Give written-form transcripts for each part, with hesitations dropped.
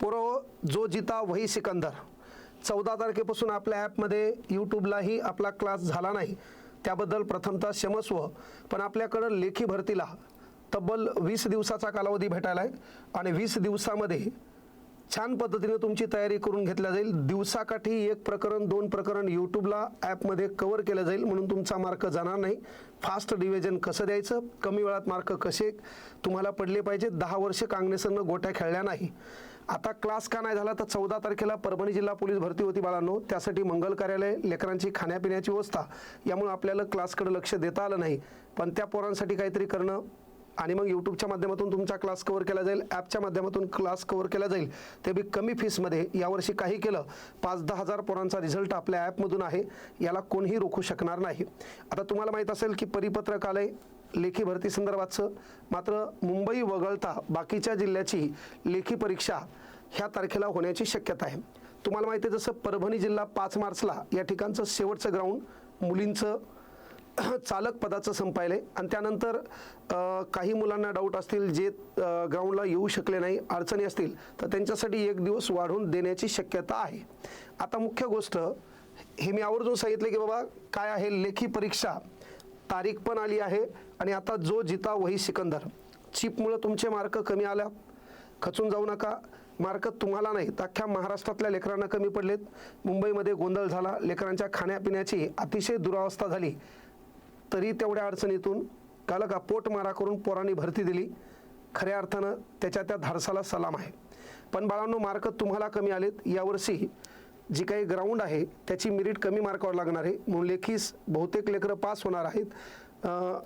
पोरो जो जिता वही सिकंदर 14 तारखेपासून आपल्या ॲपमध्ये यूट्यूबलाही आपला क्लास झाला नाही, त्याबद्दल प्रथमतः क्षमस्व. पण आपल्याकडं लेखी भरतीला तब्बल 20 दिवसाचा कालावधी भेटायला आहे आणि 20 दिवसामध्ये छान पद्धतीने तुमची तयारी करून घेतल्या जाईल. दिवसाकाठी 1 प्रकरण 2 प्रकरण यूट्यूबला ॲपमध्ये कव्हर केलं जाईल, म्हणून तुमचा मार्क जाणार नाही. फास्ट डिव्हिजन कसं द्यायचं, कमी वेळात मार्क कसे तुम्हाला पडले पाहिजे. 10 वर्ष काँग्रेसनं गोट्या खेळल्या नाही. आता क्लास का नाही झाला तर 14 तारखेला परभणी जिल्हा पोलीस भरती होती बाळांनो, त्यासाठी मंगल कार्यालय, लेकरांची खाण्यापिण्याची व्यवस्था, यामुळे आपल्याला क्लासकडे लक्ष देता आलं नाही. पण त्या पोरांसाठी काहीतरी करणं आणि मग यूट्यूबच्या माध्यमातून तुमचा क्लास कव्हर केला जाईल, ॲपच्या माध्यमातून क्लास कव्हर केला जाईल, ते बी कमी फीसमध्ये. यावर्षी काही केलं 5-10 हजार पोरांचा रिझल्ट आपल्या ॲपमधून आहे, याला कोणीही रोखू शकणार नाही. आता तुम्हाला माहीत असेल की परिपत्रक आलंय लेखी भरती संदर्भातचं, मात्र मुंबई वगळता बाकीच्या जिल्ह्याची लेखी परीक्षा ह्या तारखेला होण्याची शक्यता आहे. तुम्हाला माहिती आहे जसं परभणी जिल्हा 5 मार्चला या ठिकाणचं शेवटचं ग्राउंड मुलींचं चालक पदाचं संपायले आणि त्यानंतर काही मुलांना डाऊट असतील जे ग्राउंडला येऊ शकले नाही, अडचणी असतील, तर त्यांच्यासाठी 1 दिवस वाढवून देण्याची शक्यता आहे. आता मुख्य गोष्ट हे मी आवर्जून सांगितले की बाबा काय आहे, लेखी परीक्षा तारीख पण आली आहे आणि आता जो जिता वही सिकंदर. चिपमुळे तुमचे मार्क कमी आल्या, खचून जाऊ नका. मार्क तुम्हाला नाही तर अख्ख्या महाराष्ट्रातल्या लेकरांना कमी पडलेत. मुंबईमध्ये गोंधळ झाला, लेकरांच्या खाण्यापिण्याची अतिशय दुरावस्था झाली, तरी तेवढ्या अडचणीतून काल का पोट मारा करून पोरांनी भरती दिली. खऱ्या अर्थानं त्याच्या त्या धाडसाला सलाम आहे. पण बाळांनो, मार्क तुम्हाला कमी आलेत. यावर्षी जी काही ग्राउंड आहे त्याची मेरिट कमी मार्कावर लागणार आहे, म्हणून लेखीस बहुतेक लेकरं पास होणार आहेत,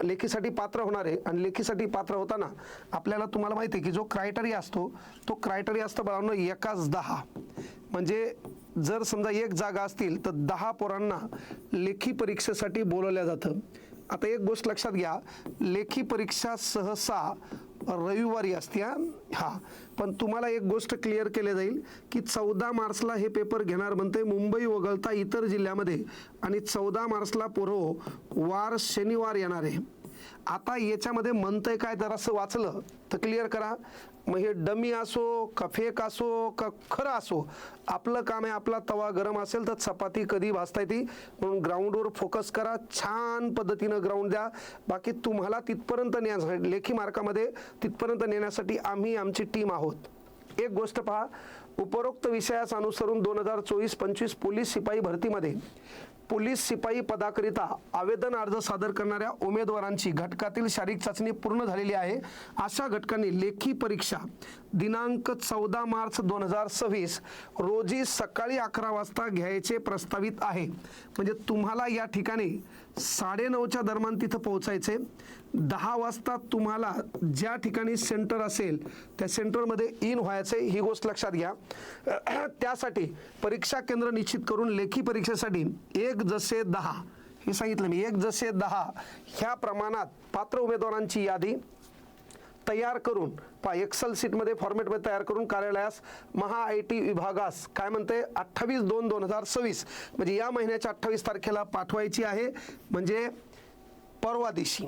लेखीसाठी पात्र होणार आहे. आणि लेखीसाठी पात्र होताना आपल्याला तुम्हाला माहिती आहे की जो क्रायटेरिया असतो तो क्रायटेरिया असतो बाळांनो 1:10. म्हणजे जर समजा 1 जागा असतील तर 10 पोरांना लेखी परीक्षेसाठी बोलवलं जातं. आता एक गोष्ट लक्षात घ्या, लेखी परीक्षा सहसा रविवारी असते. हां, पण तुम्हाला एक गोष्ट क्लिअर केली जाईल की 14 मार्चला हे पेपर घेणार म्हणते मुंबई वगळता इतर जिल्ह्यामध्ये, आणि 14 मार्चला पोरो वार शनिवार येणार आहे. आता याच्यामध्ये म्हणतंय काय, जरासं वाचलं तर क्लिअर करा. मग हे डमी असो का फेक असो का खरं असो, आपलं काम आहे. आपला तवा गरम असेल तर चपाती कधी भाजता येते, म्हणून ग्राउंडवर फोकस करा, छान पद्धतीनं ग्राउंड द्या. बाकी तुम्हाला तिथपर्यंत न्यायसाठी, लेखी मार्कामध्ये तिथपर्यंत नेण्यासाठी आम्ही आमची टीम आहोत. एक गोष्ट पहा, उपरोक्त विषयास अनुसरून 2024-25 पोलीस शिपाई भरतीमध्ये पोलीस शिपाई पदाकरिता आवेदन अर्ज सादर करणाऱ्या उमेदवारांची घटकातील शारीरिक चाचणी पूर्ण झालेली आहे. अशा घटकांनी लेखी परीक्षा दिनांक 14 मार्च 2026 रोजी सकाळी 11 वाजता घ्यायचे प्रस्तावित आहे. म्हणजे तुम्हाला या ठिकाणी 9:30च्या दरम्यान तिथं पोहोचायचे. 10 वाजता तुम्हाला ज्या ठिकाणी सेंटर असेल त्या सेंटरमध्ये इन व्हायचे, ही गोष्ट लक्षात घ्या. त्यासाठी परीक्षा केंद्र निश्चित करून लेखी परीक्षेसाठी 1:10 हे सांगितलं मी, 1:10 ह्या प्रमाणात पात्र उमेदवारांची यादी तयार करून एक्सेल शीटमध्ये फॉर्मॅटमध्ये तयार करून कार्यालयास महा-IT विभागास काय म्हणते 28/2/2026 म्हणजे या महिन्याच्या 28 तारखेला पाठवायची आहे. म्हणजे परवा दिवशी.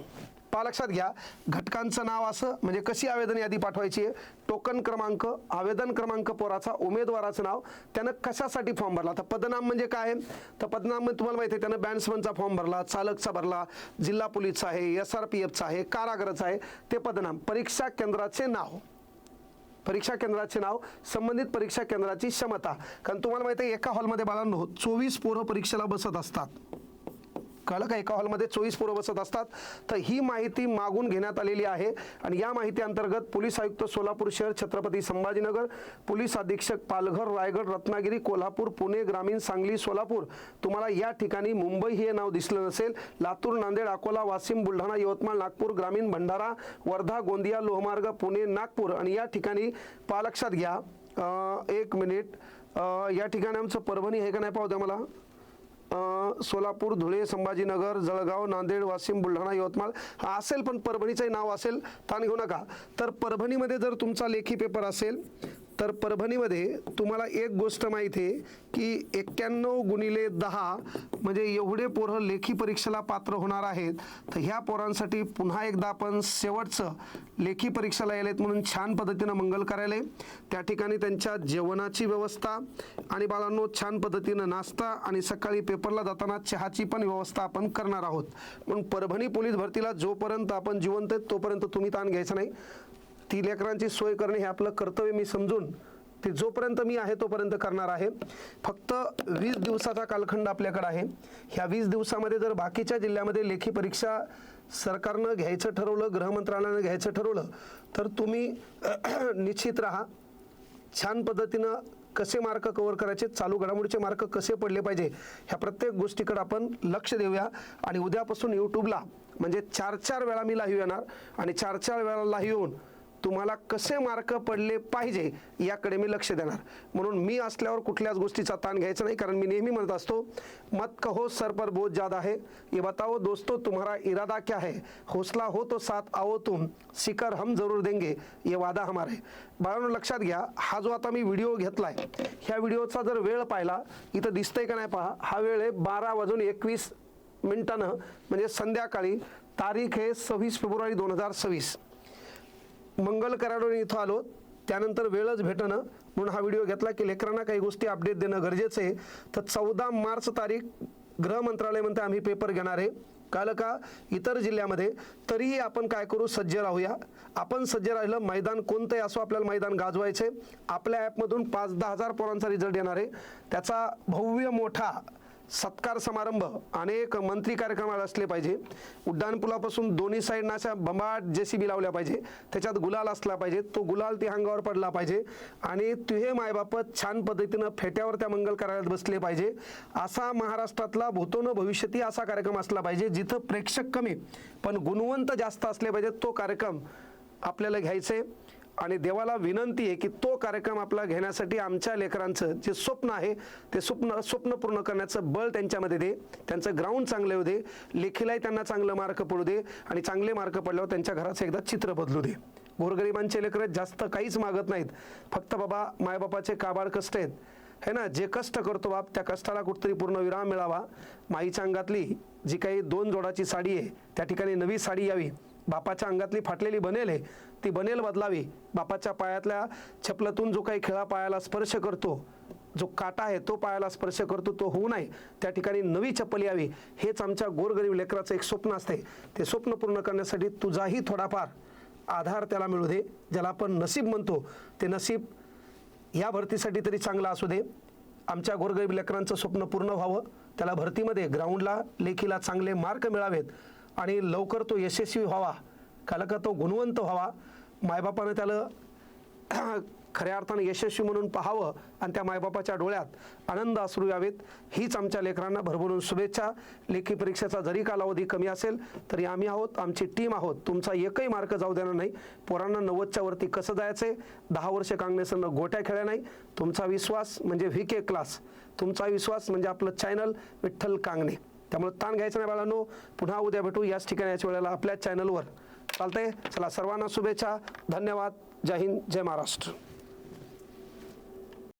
लक्षात घ्या, घटकांचं नाव असं, म्हणजे कशी आवेदन यादी पाठवायची आहे, टोकन क्रमांक, आवेदन क्रमांक पोराचा, उमेदवाराचं नाव, त्यानं कशासाठी फॉर्म भरला. तर पदनाम म्हणजे काय, तर पदनाम म्हणजे तुम्हाला माहिती आहे त्यानं बँड्समनचा फॉर्म भरला, चालकचा भरला, जिल्हा पोलीसचा आहे, SRPFचा आहे, कारागृहाचा आहे, ते पदनाम. परीक्षा केंद्राचे नाव, परीक्षा केंद्राचे नाव, संबंधित परीक्षा केंद्राची क्षमता. कारण तुम्हाला माहिती आहे एका हॉलमध्ये बाळांनो 24 पोरं परीक्षेला बसत असतात. कळलं का, एका हॉलमध्ये 24 पोरं बसत असतात. तर ही माहिती मागून घेण्यात आलेली आहे आणि या माहिती अंतर्गत पोलीस आयुक्त सोलापूर शहर, छत्रपती संभाजीनगर, पोलीस अधीक्षक पालघर, रायगड, रत्नागिरी, कोल्हापूर, पुणे, ग्रामीण, सांगली, सोलापूर. तुम्हाला या ठिकाणी मुंबई हे नाव दिसलं नसेल, लातूर, नांदेड, अकोला, वाशिम, बुलढाणा, यवतमाळ, नागपूर, ग्रामीण, भंडारा, वर्धा, गोंदिया, लोहमार्ग, पुणे, नागपूर. आणि या ठिकाणी लक्षात घ्या, 1 मिनिट, या ठिकाणी आमचं परभणी आहे का नाही पाहू द्या मला. सोलापूर, धुळे, संभाजीनगर, जळगाव, नांदेड, वाशिम, बुलढाणा, यवतमाळ असेल, पण परभणीचंही नाव असेल, ताण घेऊ नका. तर परभणीमध्ये जर तुमचा लेखी पेपर असेल तर परभणीमध्ये तुम्हाला एक गोष्ट माहिती आहे की 91 × 10 म्हणजे एवढे पोरं लेखी परीक्षेला पात्र होणार आहेत. तर ह्या पोरांसाठी पुन्हा एकदा आपण शेवटचं लेखी परीक्षेला यायलेत म्हणून छान पद्धतीनं मंगल कार्यालय, त्या ठिकाणी त्यांच्या जेवणाची व्यवस्था आणि बाळांनो छान पद्धतीनं नाश्ता आणि सकाळी पेपरला जाताना चहाची पण व्यवस्था आपण करणार आहोत. म्हणून परभणी पोलीस भरतीला जोपर्यंत आपण जिवंत आहेत तोपर्यंत तुम्ही ताण घ्यायचा नाही. ती लेकरांची सोय करणे हे आपलं कर्तव्य मी समजून ते जोपर्यंत मी आहे तोपर्यंत करणार आहे. फक्त 20 दिवसाचा कालखंड आपल्याकडे आहे. ह्या 20 दिवसामध्ये जर बाकीच्या जिल्ह्यामध्ये लेखी परीक्षा सरकारनं घ्यायचं ठरवलं, गृहमंत्रालयानं घ्यायचं ठरवलं तर तुम्ही निश्चित राहा. छान पद्धतीनं कसे मार्क कव्हर करायचे, चालू घडामोडीचे मार्क कसे पडले पाहिजे, ह्या प्रत्येक गोष्टीकडे आपण लक्ष देऊया. आणि उद्यापासून यूट्यूबला म्हणजे 4-4 वेळा मी लाईव्ह येणार आणि 4-4 वेळा लाईव्ह येऊन तुम्हाला कसे मार्क पडले पाहिजे याकडे मी लक्ष देणार. म्हणून मी असल्यावर कुठल्याच गोष्टीचा ताण घ्यायचा नाही, कारण मी नेहमी म्हणत असतो मत कहो सर पर बोझ ज़्यादा है, ये बताओ दोस्तों तुम्हारा इरादा क्या है, हौसला हो तो साथ आओ तुम, शिखर हम जरूर देंगे, ये वादा हमारा है. बाळांनो लक्षात घ्या, हा जो आता मी व्हिडिओ घेतलाय ह्या व्हिडिओचा जर वेळ पाहिला इथं दिसतंय का नाही पहा, हा वेळ आहे 12:21 म्हणजे संध्याकाळी. तारीख आहे 26 फेब्रुवारी 2026. मंगल कार्यालय इथं आलो, त्यानंतर वेळच भेटणं म्हणून हा व्हिडिओ घेतला की लेकरांना काही गोष्टी अपडेट देणं गरजेचं आहे. तर 14 मार्च तारीख गृह मंत्रालय म्हणते आम्ही पेपर घेणार आहे. कळलं का? इतर जिल्ह्यामध्ये तरीही आपण काय करू, सज्ज राहूया. आपण सज्ज राहिलं, मैदान कोणतंही असो आपल्याला मैदान गाजवायचे. आपल्या ॲपमधून 5-10 हजार पोरांचा रिझल्ट येणार आहे. त्याचा भव्य मोठा सत्कार समारंभ, अनेक मंत्री कार्यक्रमाला असले पाहिजे. उड्डाणपुलापासून दोन्ही साईडना अशा बंबाट JCB लावल्या पाहिजे, त्याच्यात गुलाल असला पाहिजे, तो गुलाल ती अंगावर पडला पाहिजे आणि तुहे मायबापत छान पद्धतीनं फेट्यावर त्या मंगल कार्यालयात बसले पाहिजे. असा महाराष्ट्रातला भूतोन भविष्यती असा कार्यक्रम असला पाहिजे जिथं प्रेक्षक कमी पण गुणवंत जास्त असले पाहिजे. तो कार्यक्रम आपल्याला घ्यायचे आणि देवाला विनंती आहे की तो कार्यक्रम आपला घेण्यासाठी आमच्या लेकरांचं जे स्वप्न आहे ते स्वप्न पूर्ण करण्याचं बळ त्यांच्यामध्ये दे. त्यांचं ग्राउंड चांगलं होऊ दे, लेखीलाही त्यांना चांगलं मार्क पडू दे आणि चांगले मार्क पडल्यावर त्यांच्या घराचं एकदा चित्र बदलू दे. गोरगरिबांचे लेकरं जास्त काहीच मागत नाहीत, फक्त बाबा मायबापाचे काबाड कष्ट आहेत है ना. जे कष्ट करतो बाप त्या कष्टाला कुठतरी पूर्ण विराम मिळावा. माईच्या अंगातली जी काही 2 जोडाची साडी आहे त्या ठिकाणी नवी साडी यावी. बापाच्या अंगातली फाटलेली बनेल आहे ती बनेल बदलावी. बापाच्या पायातल्या छपलातून जो काही खिळा पायाला स्पर्श करतो, जो काटा आहे तो पायाला स्पर्श करतो, तो होऊ नये. त्या ठिकाणी नवी चप्पल यावी. हेच आमच्या गोरगरीब लेकराचं एक स्वप्न असते. ते स्वप्न पूर्ण करण्यासाठी तुझाही थोडाफार आधार त्याला मिळू दे. ज्याला आपण नसीब म्हणतो ते नसीब या भरतीसाठी तरी चांगलं असू दे. आमच्या गोरगरीब लेकरांचं स्वप्न पूर्ण व्हावं. त्याला भरतीमध्ये ग्राउंडला लेखीला चांगले मार्क मिळावेत आणि लवकर तो यशस्वी व्हावा. काल का तो गुणवंत व्हावा. मायबापानं त्याला खऱ्या अर्थानं यशस्वी म्हणून पाहावं आणि त्या मायबापाच्या डोळ्यात आनंद अश्रू यावेत. हीच आमच्या लेकरांना भरभरून शुभेच्छा. लेखी परीक्षेचा जरी कालावधी कमी असेल तरी आम्ही आहोत, आमची टीम आहोत. तुमचा एकही मार्क जाऊ देणार नाही. पोरांना 90च्या वरती कसं जायचंय, 10 वर्ष काँग्रेसनं गोट्या खेळल्या नाही. तुमचा विश्वास म्हणजे VK क्लास, तुमचा विश्वास म्हणजे आपलं चॅनल विठ्ठल कांगणे. त्यामुळे ताण घ्यायचं नाही बाळांनो. पुन्हा उद्या भेटू याच ठिकाणी याच वेळेला आपल्या चॅनलवर. चालतंय? चला सर्वांना शुभेच्छा. धन्यवाद. जय हिंद, जय महाराष्ट्र.